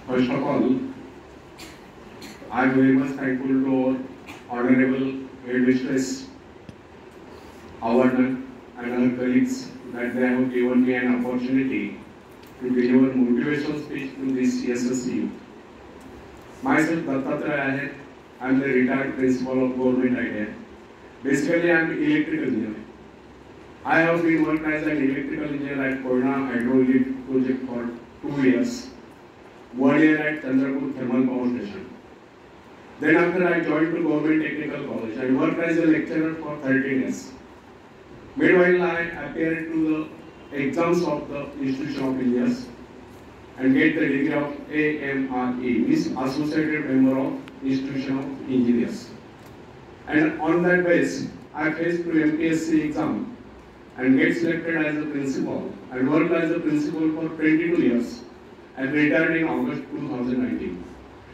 First of all, I am very much thankful to our Honorable Headmistress Avarnan and her colleagues that they have given me an opportunity to deliver motivational speech to this CSSC youth. Myself, Dattatreya Ahir, I am the retired principal of Government ITI. Basically, I am an electrical engineer. I have been working as an electrical engineer at Koyna Hydroelectric project for 2 years. 1 year at Chandrapur Thermal Power Station. Then after I joined to Government Technical College and worked as a lecturer for 13 years. Meanwhile, I appeared to the exams of the Institution of Engineers and get the degree of AMRE, means Associated Member of Institution of Engineers. And on that basis, I faced to MPSC exam and get selected as a principal and worked as a principal for 22 years and retired in August 2019.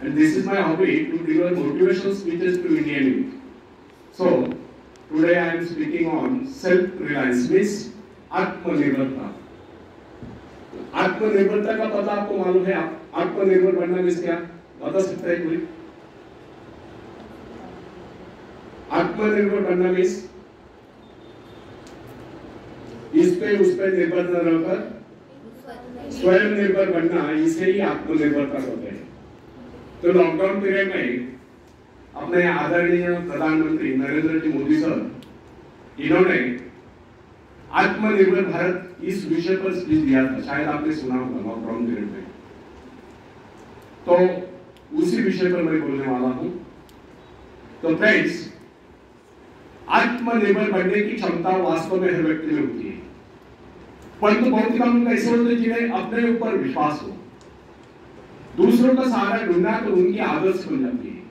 And this is my hobby, to deliver motivational speeches to Indian youth. So, today I am speaking on self-reliance, means आत्मनिर्भरता. आत्मनिर्भरता का पता आपको मालूम है? आत्मनिर्भर बनना means क्या? बता सकता है कोई? आत्मनिर्भर बनना मीन्स इस पे उस पे निर्भर न रहकर स्वयं निर्भर बनना, इसे ही आत्मनिर्भरता कहते हैं। तो लॉकडाउन पीरियड में अपने आदरणीय प्रधानमंत्री नरेंद्र जी मोदी सर, इन्होंने आत्मनिर्भर भारत इस विषय पर स्पीच दिया था, शायद आपने सुना होगा लॉकडाउन पीरियड में। तो उसी विषय पर मैं बोलने वाला हूं। तो फ्रेंड्स, आत्मनिर्भर बनने की क्षमता वास्तव में हर व्यक्ति में होती है, परंतु बहुत कम लोग ऐसे होते हैं जिन्हें अपने ऊपर विश्वास हो। दूसरों का सहारा ढूंढना तो उनकी आदत बन जाती है।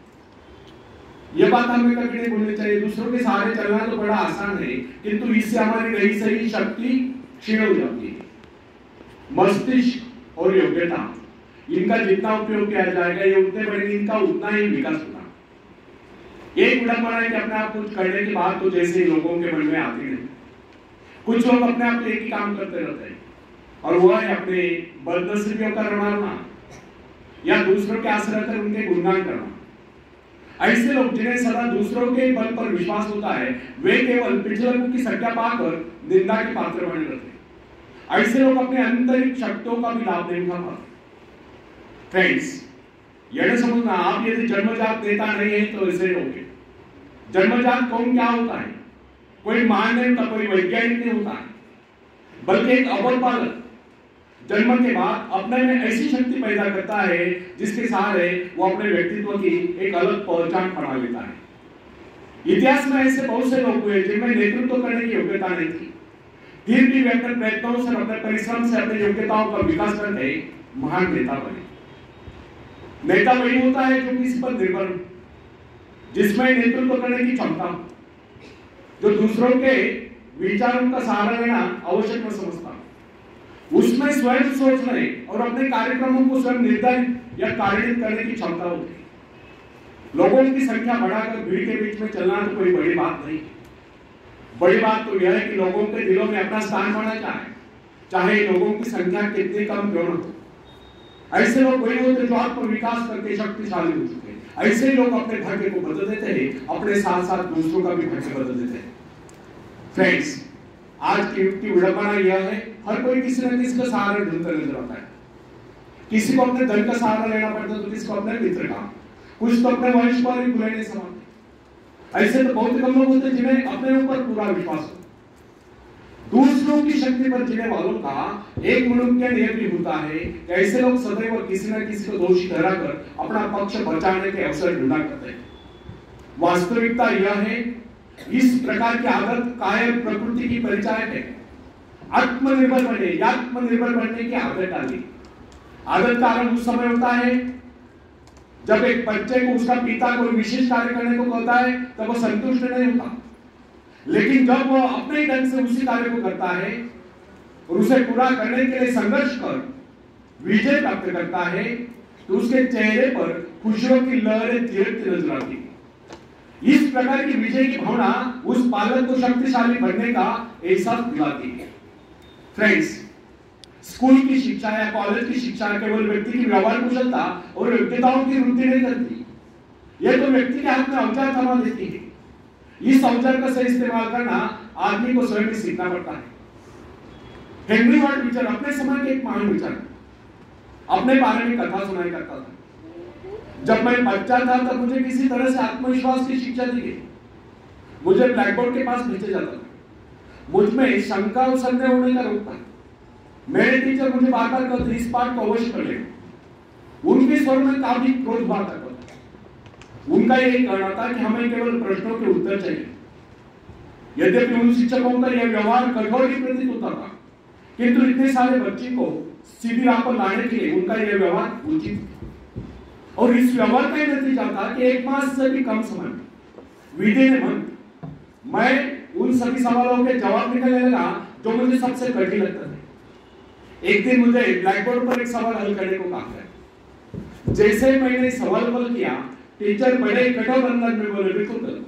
यह बात हमें कभी नहीं भूलनी चाहिए। दूसरों के सहारे चलना तो बड़ा आसान है, किंतु इससे हमारी नई सही शक्ति क्षीण हो जाती है। मस्तिष्क और योग्यता, इनका जितना उपयोग किया जाएगा, ये उतने बढ़ेंगे, इनका उतना ही विकास होगा। एक विडंबना है कि अपने आप कुछ करने की बात तो जैसे लोगों के मन में आती है। कुछ लोग अपने आप एक ही काम करते रहते हैं, और वह है अपने बदनसीबियों का रड़ाना या दूसरों के आश्रय कर उनके गुणगान करना। ऐसे लोग जिन्हें सदा दूसरों के बल पर विश्वास होता है, वे केवल पिछलों की संख्या पाकर निंदा के पात्र बने रहते हैं। ऐसे लोग अपने आंतरिक शक्तियों का भी लाभ नहीं उठा पाते। फ्रेंड्स, यह समझना, आप यदि जन्मजात नेता नहीं है तो ऐसे होंगे। जन्मजात कौन क्या होता है? कोई महान नहीं होता, कोई वैज्ञानिक नहीं होता है, बल्कि एक अव्वल बालक जन्म के बाद अपने में ऐसी शक्ति पैदा करता है जिसके सहारे वो अपने व्यक्तित्व की एक अलग पहचान बना लेता है। इतिहास में ऐसे बहुत से लोग हुए जिनमें नेतृत्व करने की योग्यता नहीं थी, फिर भी वे अपने प्रयत्नों से, अपने परिश्रम से अपनी योग्यताओं का विकास करके महान नेता बने। नेता वही होता है जो किसी पर निर्भर हो, जिसमें नेतृत्व करने की क्षमता, जो दूसरों के विचारों का सहारा लेना आवश्यक न समझता, उसमें स्वयं सोचने और अपने कार्यक्रमों को स्वयं निर्धारित या कार्यान्वित करने की क्षमता होती है। लोगों की संख्या बढ़ाकर भीड़ के बीच में चलना तो कोई बड़ी बात नहीं। बड़ी बात तो यह है कि लोगों के दिलों में अपना स्थान बनाना चाहे लोगों की संख्या कितनी कम क्यों न हो। ऐसे लोग वही होते जो आत्म विकास करके शक्तिशाली हो चुके हैं। ऐसे लोग अपने भाग्य को बदल देते हैं, अपने साथ साथ दूसरों का भी भाग्य बदल देते हैं। फ्रेंड्स, आज की युग की विडंबना यह है, हर कोई किसी न किसी का सहारा ढूंढता नजर आता है। किसी को अपने धन का सहारा लेना पड़ता है, तो किसी को अपने मित्र का, कुछ तो अपने वंश पर ही बुरे नहीं समाते। ऐसे तो बहुत कम लोग होते हैं जिन्हें अपने ऊपर पूरा विश्वास हो। दूसरों की शक्ति पर जीने वालों का एक मनुष्य नियम भी होता है कि ऐसे लोग सदैव किसी न किसी को दोषी ठहराकर अपना पक्ष बचाने के अवसर ढूंढा करते हैं। वास्तविकता यह है, इस प्रकार की आदत कायर प्रकृति की परिचायक है। आत्मनिर्भर बनने की आदत डाली। आदत का आरंभ उस समय होता है जब एक बच्चे को उसका पिता कोई विशेष कार्य करने को कहता है, तब वो संतुष्ट नहीं होता। लेकिन जब वो अपने ढंग से उसी कार्य को करता है और उसे पूरा करने के लिए संघर्ष कर विजय प्राप्त करता है, तो उसके चेहरे पर खुशियों की लहरें तिरकती नजर आती है। इस प्रकार की विजय की भावना उस बालक को शक्तिशाली बनने का एहसास दिलाती है। फ्रेंड्स, स्कूल की शिक्षा या कॉलेज की शिक्षा केवल व्यक्ति की व्यवहार कुशलता और योग्यताओं की वृद्धि नहीं करती, यह तो व्यक्ति के हाथ में औजार थमा देती है। इस औजार का सही इस्तेमाल करना आदमी को स्वयं ही सीखना पड़ता है। हेनरी वार्ड बीचर अपने समय के एक महान विचारक, अपने बारे में कथा सुनाई करता था। जब मैं बच्चा था तब मुझे किसी तरह से आत्मविश्वास की शिक्षा दी गई। मुझे ब्लैक बोर्ड के पास भेजा जाता था। मुझ में शंका और संदेह होने का रोग था। मेरे टीचर मुझे बार बार कहते इस पाठ को अवश्य कर लेना। उनके स्वर में काफी क्रोध बात था। उनका यही कहना था कि हमें केवल प्रश्नों के उत्तर चाहिए। यद्यपि उन शिक्षकों का यह व्यवहार कठोर ही प्रतीत होता था, किंतु इतने सारे बच्चे को सीधी राह पर लाने के लिए उनका यह व्यवहार उचित था। और इस व्यवहार का नतीजा था कि 1 मास से भी कम समय में विधि मैं उन सभी सवालों के जवाब निकलने लगा जो मुझे सबसे कठिन लगता था। एक दिन मुझे ब्लैक बोर्ड पर एक सवाल हल करने को कहा गया। जैसे मैंने सवाल हल किया, टीचर बड़े कठोर अंदाज में बोले बिल्कुल गलत।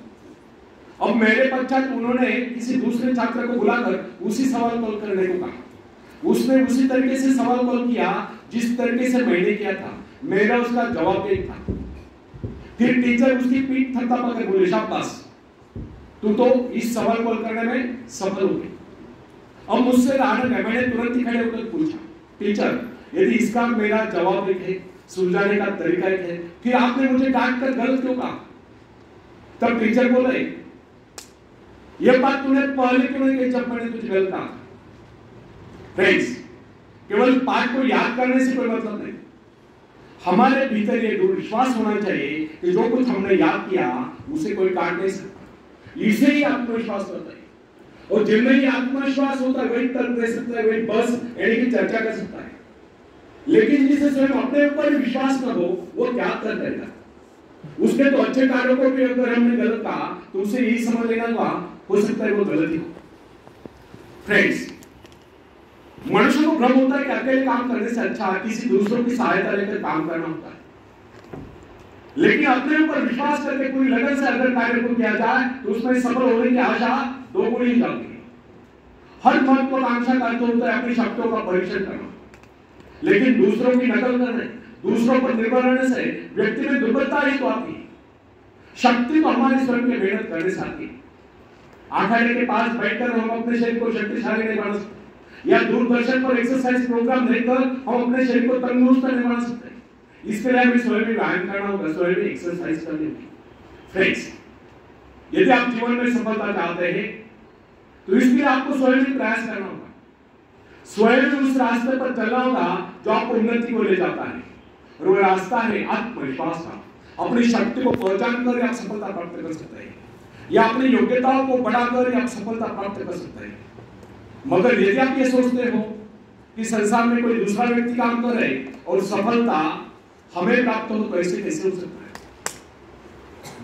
अब मेरे पश्चात उन्होंने किसी दूसरे छात्र को बुलाकर उसी सवाल को हल करने को कहा। उसने उसी तरीके से सवाल हल किया जिस तरीके से मैंने किया था। मेरा उसका जवाब एक था। फिर टीचर उसकी पीठ थपथपाकर बोले शाबाश, तू तो इस सवाल को हल करने में सफल हो गई। अब मुझसे रहा न गया, मैंने तुरंत ही खड़े होकर पूछा, टीचर यदि इसका मेरा जवाब एक है, सुलझाने का तरीका एक है, फिर आपने मुझे डांट कर गलत क्यों कहा? तब टीचर बोले, यह बात तूने पहले क्यों नहीं कही जब मैंने तुझे गलत कहा? फ्रेंड्स, केवल पाठ को याद करने से कोई मतलब नहीं। हमारे भीतर यह विश्वास होना चाहिए कि जो कुछ हमने याद किया उसे कोई काट नहीं सकता। इसे ही आत्मविश्वास होता है। और जिनमें ही आत्मविश्वास होता है वही तर्क दे सकता है, वही बस यानी कि चर्चा कर सकता है। लेकिन जिसे स्वयं अपने ऊपर विश्वास न हो वो क्या तर्क करेगा? उसके तो अच्छे कार्यों को भी अगर हमने गलत कहा तो उसे यही समझ लेना हुआ, हो सकता है वो गलत ही हो। फ्रेंड्स, मनुष्य को भ्रम होता है कि अकेले काम करने से अच्छा किसी दूसरों की सहायता लेकर काम करना होता है। लेकिन अपने ऊपर विश्वास करके पूरी लगन से अगर कार्य को किया जाए तो उसमें सफल होने की आशा 2 गुनी हो जाती है। हर महत्वाकांक्षा का अर्थ होता है अपनी शक्तियों का परीक्षण करना। लेकिन दूसरों की नकल करने, दूसरों पर निर्भर रहने से व्यक्ति में दुर्बलता ही तो आती है। शक्ति तो हमारे स्वयं की मेहनत करने से आती है। आखाड़े के पास बैठकर हम अपने शरीर को शक्तिशाली नहीं बना सकते, या दूरदर्शन पर एक्सरसाइज प्रोग्राम देखकर हम अपने शरीर को तंदुरुस्त नहीं बना सकते। इसके लिए हमें स्वयं व्यायाम करना होगा, स्वयं एक्सरसाइज करनी होगी। फ्रेंड्स, यदि आप जीवन में सफलता चाहते हैं तो इसके लिए आपको स्वयं ही प्रयास करना होगा। स्वयं उस रास्ते पर चलना होगा जो आपको उन्नति को ले जाता है। और वो रास्ता है आत्मविश्वास का। अपनी शक्ति को पहचान कर आप सफलता प्राप्त कर सकते हैं, या अपनी योग्यताओं को बढ़ाकर आप सफलता प्राप्त कर सकते हैं। मगर यदि आप ये सोचते हो कि संसार में कोई दूसरा व्यक्ति काम कर रहे और सफलता हमें प्राप्त हो, तो ऐसे कैसे हो सकता है?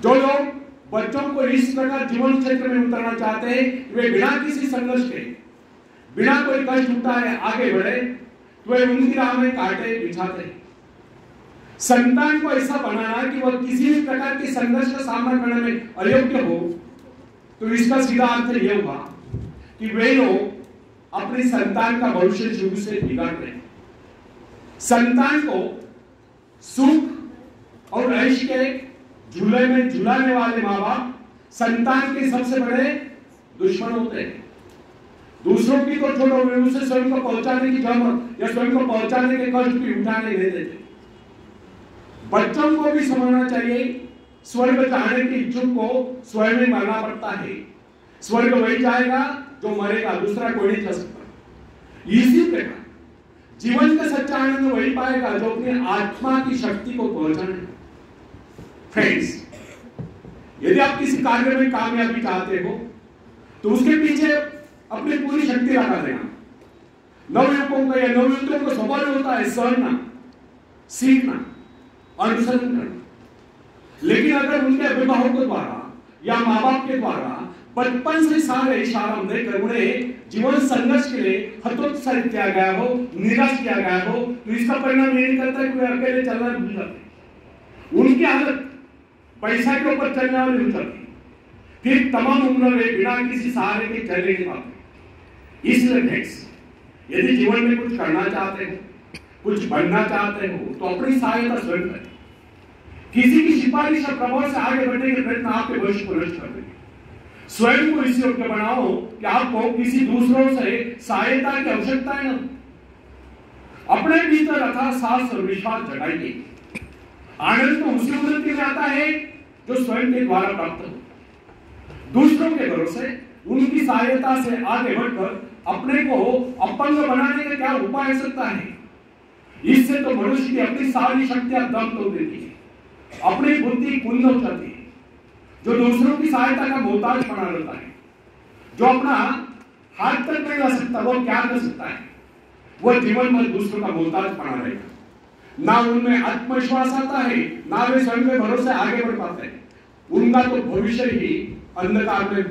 जो लोग बच्चों को इस प्रकार जीवन क्षेत्र में उतरना चाहते हैं, वे बिना किसी संघर्ष के, बिना कोई कष्ट उठाए आगे बढ़े, तो वे उनकी राह में कांटे बिछाते हैं। संतान को ऐसा बनाना कि वह किसी भी प्रकार के संघर्ष का सामना करने में अयोग्य हो, तो इसका सीधा अर्थ यह हुआ कि वे लोग अपनी संतान का भविष्य शुरू से बिगाड़ रहे हैं। संतान को सुख और ऐश के झूले में झुलाने वाले माँ बाप संतान के सबसे बड़े दुश्मन होते हैं। दूसरों की तो छोड़ो, वे उसे स्वयं को पहुंचाने की जरूरत या स्वयं को पहुंचाने के कष्ट भी उठाने नहीं देते। बच्चों को भी समझना चाहिए, स्वर्ग जाने की इच्छुक को स्वयं ही मरना पड़ता है। स्वर्ग वही जाएगा जो मरेगा, दूसरा कोई नहीं जा सकता। इसी प्रकार जीवन का सच्चा आनंद वही पाएगा जो अपनी आत्मा की शक्ति को पहचाने। फ्रेंड्स, यदि आप किसी कार्य में कामयाबी चाहते हो तो उसके पीछे अपनी पूरी शक्ति लगा देना। नवयुवकों का या नवयुवतियों का स्वभाव होता है सहना, सीखना, अनुसरण करना। लेकिन अगर उनके अभिभावकों के द्वारा या माँ बाप के द्वारा बचपन से सारे इशारा देकर उन्हें जीवन संघर्ष के लिए हतोत्साहित किया गया हो, निराश किया गया हो, तो इसका परिणाम ये निकलता है कि वे अकेले चलना भूल जाते। उनकी हालत पैसा के ऊपर चलने वाली हो जाती, फिर तमाम उम्र में बिना किसी सहारे के चल नहीं पाते। इसलिए यदि जीवन में कुछ करना चाहते हो, कुछ बनना चाहते हो, तो अपनी सहायता स्वयं करें। किसी की सिफारिश और प्रभाव से आगे बढ़ने के प्रयत्न आपके भविष्य को नष्ट कर देंगे। स्वयं को इस योग्य बनाओ कि आपको किसी दूसरों से सहायता की आवश्यकता है। अपने भीतर अथाह साहस और विश्वास जगाइए। आनंद तो उसी उन्नति में आता है जो स्वयं के द्वारा प्राप्त हो। दूसरों के भरोसे उनकी सहायता से आगे बढ़कर अपने को अपंग बनाने का क्या उपाय हो सकता है? इससे तो मनुष्य की अपनी सारी शक्तियां दम तोड़ देती है, अपनी बुद्धि कुंद हो जाती है। जो दूसरों की सहायता का मोहताज बना रहता है, जो अपना हाथ तक नहीं ला सकता, वो क्या कर सकता है? वो जीवन में दूसरों का मोहताज बना रहेगा। ना उनमें आत्मविश्वास आता है, ना वे स्वयं के भरोसे आगे बढ़ पाते हैं। उनका तो भविष्य ही अंधकार में